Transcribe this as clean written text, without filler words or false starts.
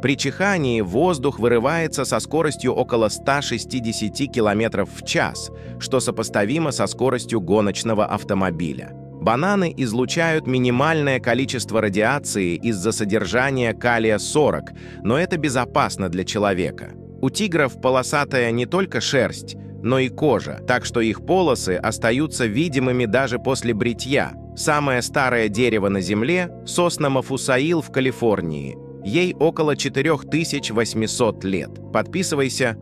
При чихании воздух вырывается со скоростью около 160 км в час, что сопоставимо со скоростью гоночного автомобиля. Бананы излучают минимальное количество радиации из-за содержания калия-40, но это безопасно для человека. У тигров полосатая не только шерсть, но и кожа, так что их полосы остаются видимыми даже после бритья. Самое старое дерево на Земле – сосна Мафусаил в Калифорнии. Ей около 4800 лет. Подписывайся.